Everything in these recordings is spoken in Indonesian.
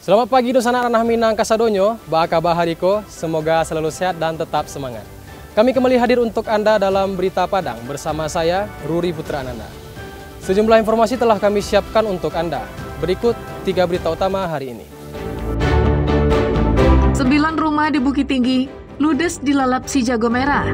Selamat pagi Dosana Ranah Minang Kasadonyo, Baka Bahariko, semoga selalu sehat dan tetap semangat. Kami kembali hadir untuk Anda dalam Berita Padang bersama saya, Ruri Putra Ananda. Sejumlah informasi telah kami siapkan untuk Anda. Berikut 3 berita utama hari ini. 9 rumah di Bukit Tinggi, ludes dilalap si jago merah.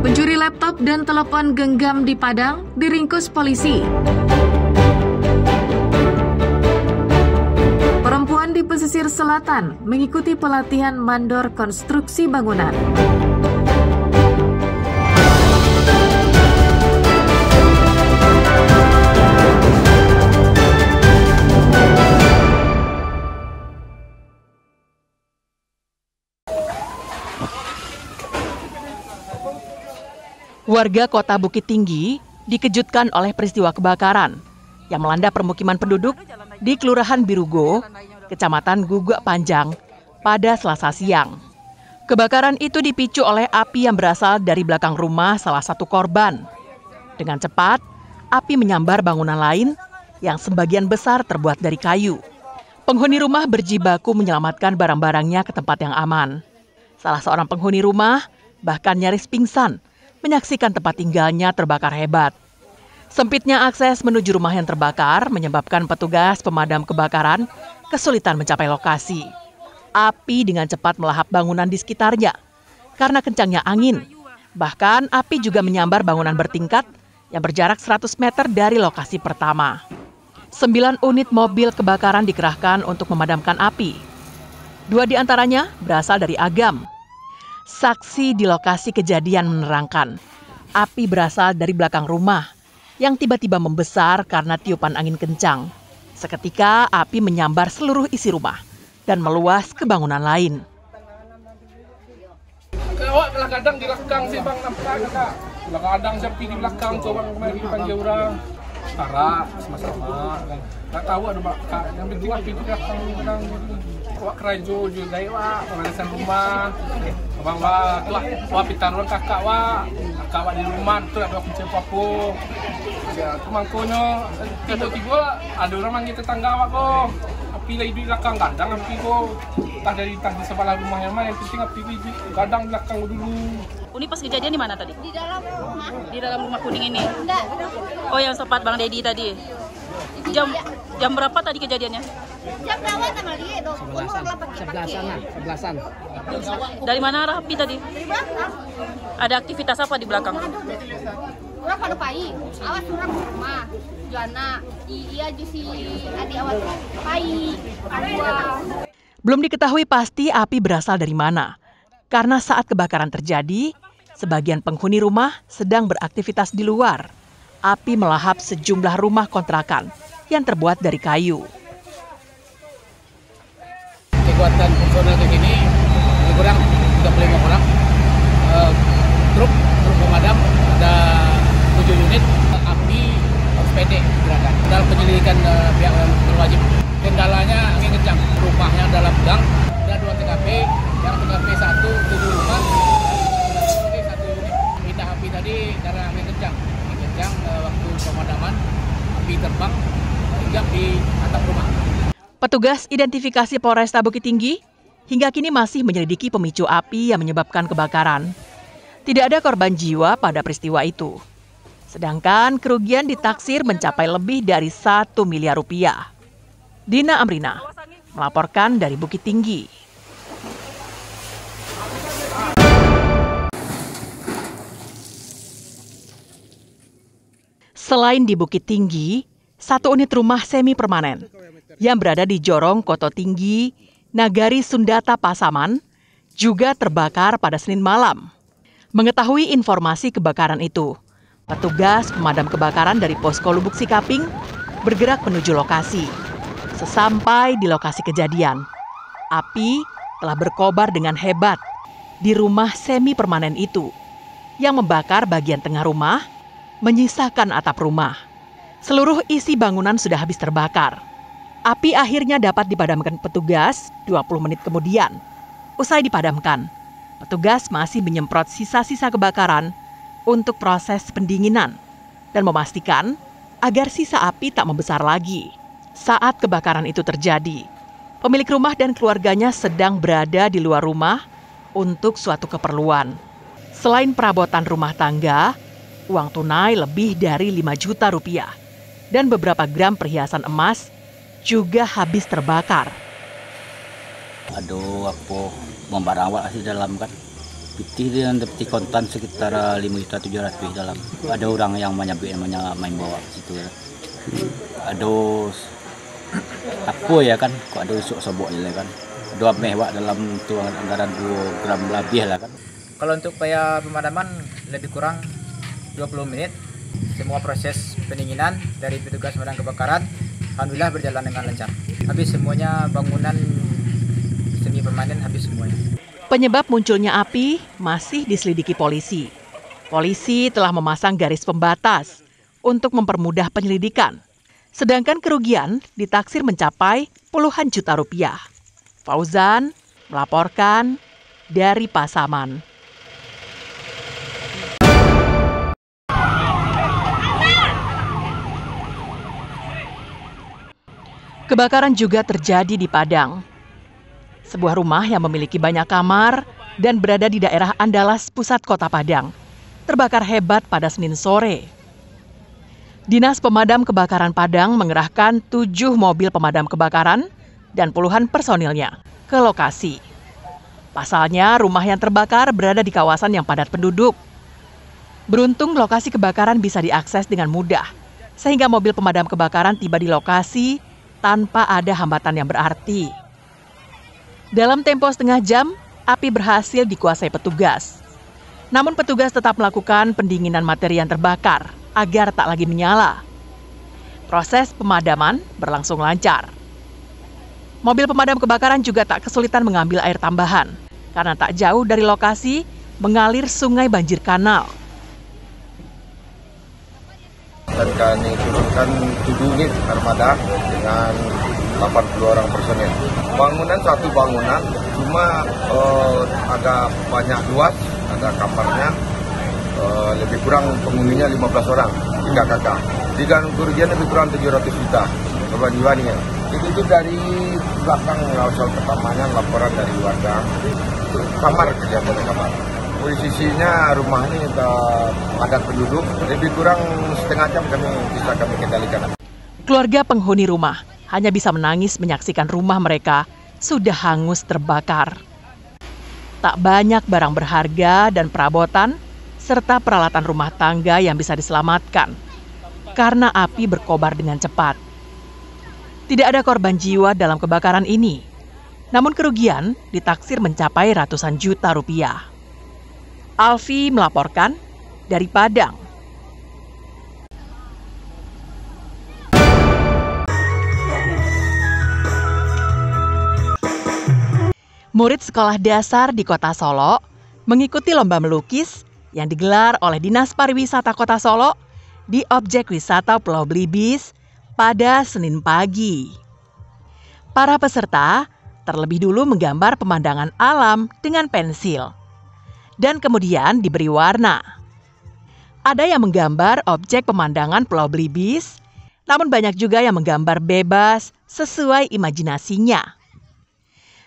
Pencuri laptop dan telepon genggam di Padang diringkus polisi. Perempuan di pesisir selatan mengikuti pelatihan mandor konstruksi bangunan. Warga kota Bukit Tinggi dikejutkan oleh peristiwa kebakaran yang melanda permukiman penduduk di Kelurahan Birugo, Kecamatan Guguk Panjang, pada Selasa siang. Kebakaran itu dipicu oleh api yang berasal dari belakang rumah salah satu korban. Dengan cepat, api menyambar bangunan lain yang sebagian besar terbuat dari kayu. Penghuni rumah berjibaku menyelamatkan barang-barangnya ke tempat yang aman. Salah seorang penghuni rumah bahkan nyaris pingsan menyaksikan tempat tinggalnya terbakar hebat. Sempitnya akses menuju rumah yang terbakar menyebabkan petugas pemadam kebakaran kesulitan mencapai lokasi. Api dengan cepat melahap bangunan di sekitarnya karena kencangnya angin. Bahkan api juga menyambar bangunan bertingkat yang berjarak 100 meter dari lokasi pertama. 9 unit mobil kebakaran dikerahkan untuk memadamkan api. 2 di antaranya berasal dari Agam. Saksi di lokasi kejadian menerangkan, api berasal dari belakang rumah yang tiba-tiba membesar karena tiupan angin kencang. Seketika api menyambar seluruh isi rumah dan meluas ke bangunan lain. Awak kadang di belakang sih bang, nampak kakak. Kadang sepi di belakang tuh bang, kemarin dipanggil orang. Setara, sama-sama. Nggak tahu ada kak, yang berdua di belakang kadang. Wak kerajo juga, wak pemanasan rumah. Abang wak pitan orang kakak wak di rumah tuh ada kunci papo. Ya, kemangkonya tiba-tiba ada orang manggil tetangga wak kok. Api lagi di belakang kadang api kok. Entah di sebelah rumah yang mana, yang penting api di kadang belakang dulu. Ini pas kejadian di mana tadi? Di dalam rumah. Di dalam rumah kuning ini? Enggak. Oh, yang sempat Bang Dedi tadi? Jam berapa tadi kejadiannya? Jam berapa sama dia? 11-an. Dari mana arah api tadi? Di belakang. Ada aktivitas apa di belakang? Orang pada pai. Awas orang rumah. Jana. Iya si adik awas pai. Kedua. Belum diketahui pasti api berasal dari mana. Karena saat kebakaran terjadi, sebagian penghuni rumah sedang beraktivitas di luar. Api melahap sejumlah rumah kontrakan yang terbuat dari kayu. Kekuatan personel kayak gini kurang 35 orang. Truk pemadam ada 7 unit. Api harus pede gerakan. Dalam penyelidikan pihak yang berwajib. Kendalanya angin kencang. Rumahnya dalam gang. Ada 2 TKP. Yang TKP 1 7 rumah. TKP 1 unit. Pindah api tadi karena angin kencang. Angin kencang waktu pemadaman api terbang hingga di atap rumah. Petugas identifikasi Polresta Bukit Tinggi hingga kini masih menyelidiki pemicu api yang menyebabkan kebakaran. Tidak ada korban jiwa pada peristiwa itu. Sedangkan kerugian ditaksir mencapai lebih dari 1 miliar rupiah. Dina Amrina melaporkan dari Bukit Tinggi. Selain di Bukit Tinggi, 1 unit rumah semi permanen yang berada di Jorong Koto Tinggi, Nagari Sundata Pasaman, juga terbakar pada Senin malam. Mengetahui informasi kebakaran itu, petugas pemadam kebakaran dari Posko Lubuk Sikaping bergerak menuju lokasi. Sesampai di lokasi kejadian, api telah berkobar dengan hebat di rumah semi permanen itu, yang membakar bagian tengah rumah, menyisakan atap rumah. Seluruh isi bangunan sudah habis terbakar. Api akhirnya dapat dipadamkan petugas 20 menit kemudian. Usai dipadamkan, petugas masih menyemprot sisa-sisa kebakaran untuk proses pendinginan dan memastikan agar sisa api tak membesar lagi. Saat kebakaran itu terjadi, pemilik rumah dan keluarganya sedang berada di luar rumah untuk suatu keperluan. Selain perabotan rumah tangga, uang tunai lebih dari 5 juta rupiah dan beberapa gram perhiasan emas juga habis terbakar. Aduh, apa membarang awak di dalam kan. Pitih dia dapat kontan sekitar 5.700.000 dalam. Ada orang yang main bawa situ ya. Aduh, apa ya kan? Kok ada usuk sobok ya kan? Dua mewah dalam tu anggaran 2 gram lebih lah kan. Kalau untuk upaya pemadaman lebih kurang 20 menit. Semua proses pendinginan dari petugas pemadam kebakaran alhamdulillah berjalan dengan lancar. Habis semuanya, bangunan semi permanen habis semuanya. Penyebab munculnya api masih diselidiki polisi. Polisi telah memasang garis pembatas untuk mempermudah penyelidikan. Sedangkan kerugian ditaksir mencapai puluhan juta rupiah. Fauzan melaporkan dari Pasaman. Kebakaran juga terjadi di Padang. Sebuah rumah yang memiliki banyak kamar dan berada di daerah Andalas, pusat kota Padang, terbakar hebat pada Senin sore. Dinas Pemadam Kebakaran Padang mengerahkan 7 mobil pemadam kebakaran dan puluhan personilnya ke lokasi. Pasalnya, rumah yang terbakar berada di kawasan yang padat penduduk. Beruntung lokasi kebakaran bisa diakses dengan mudah, sehingga mobil pemadam kebakaran tiba di lokasi tanpa ada hambatan yang berarti. Dalam tempo setengah jam, api berhasil dikuasai petugas. Namun petugas tetap melakukan pendinginan materi yang terbakar agar tak lagi menyala. Proses pemadaman berlangsung lancar. Mobil pemadam kebakaran juga tak kesulitan mengambil air tambahan karena tak jauh dari lokasi mengalir sungai banjir kanal. Dan kami turunkan 7 unit armada dengan 80 orang personel. Bangunan satu bangunan, cuma agak banyak luas, ada kamarnya, lebih kurang penghuninya 15 orang, 3 kakak. Dengan kerugian lebih kurang 700 juta korban jiwa nih. Itu dari belakang lausal pertamanya laporan dari warga. Kamar kejadian kamar. Posisinya rumah ini padat penduduk, lebih kurang setengah jam bisa kami kendalikan. Keluarga penghuni rumah hanya bisa menangis menyaksikan rumah mereka sudah hangus terbakar. Tak banyak barang berharga dan perabotan serta peralatan rumah tangga yang bisa diselamatkan karena api berkobar dengan cepat. Tidak ada korban jiwa dalam kebakaran ini, namun kerugian ditaksir mencapai ratusan juta rupiah. Alfi melaporkan dari Padang. Murid sekolah dasar di Kota Solo mengikuti lomba melukis yang digelar oleh Dinas Pariwisata Kota Solo di objek wisata Pulau Belibis pada Senin pagi. Para peserta terlebih dulu menggambar pemandangan alam dengan pensil dan kemudian diberi warna. Ada yang menggambar objek pemandangan Pulau Belibis, namun banyak juga yang menggambar bebas sesuai imajinasinya.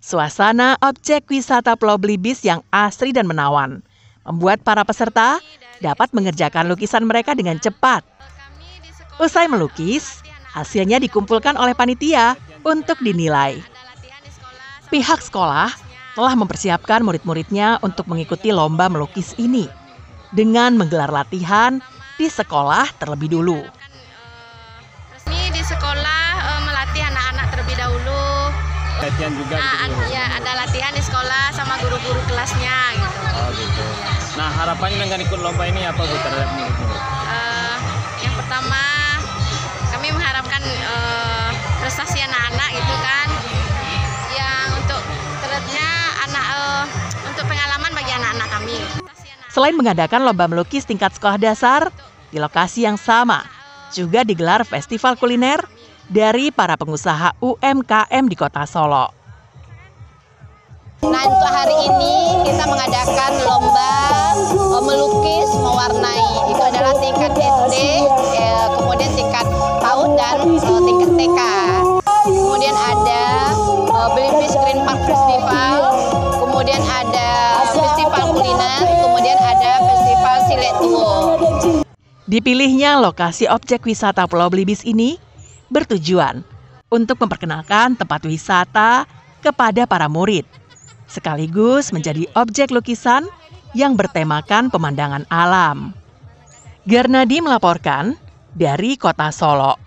Suasana objek wisata Pulau Belibis yang asri dan menawan membuat para peserta dapat mengerjakan lukisan mereka dengan cepat. Usai melukis, hasilnya dikumpulkan oleh panitia untuk dinilai. Pihak sekolah telah mempersiapkan murid-muridnya untuk mengikuti lomba melukis ini dengan menggelar latihan di sekolah terlebih dulu. Kami di sekolah melatih anak-anak terlebih dahulu. Latihan juga gitu. Ya, ada latihan di sekolah sama guru-guru kelasnya gitu. Oh gitu. Nah, harapannya dengan ikut lomba ini apa Bu terhadap murid-murid? Yang pertama, kami mengharapkan prestasi anak-anak gitu kan. Yang untuk terusnya untuk pengalaman bagi anak-anak kami. Selain mengadakan lomba melukis tingkat sekolah dasar, di lokasi yang sama juga digelar festival kuliner dari para pengusaha UMKM di Kota Solo. Nah, untuk hari ini kita mengadakan lomba melukis mewarnai. Itu adalah tingkat SD, kemudian tingkat TK. Kemudian ada Belibis Green Park Festival, kemudian ada festival kuliner, kemudian ada festival Silet Tuo. Dipilihnya lokasi objek wisata Pulau Belibis ini bertujuan untuk memperkenalkan tempat wisata kepada para murid, sekaligus menjadi objek lukisan yang bertemakan pemandangan alam. Garnadi melaporkan dari Kota Solo.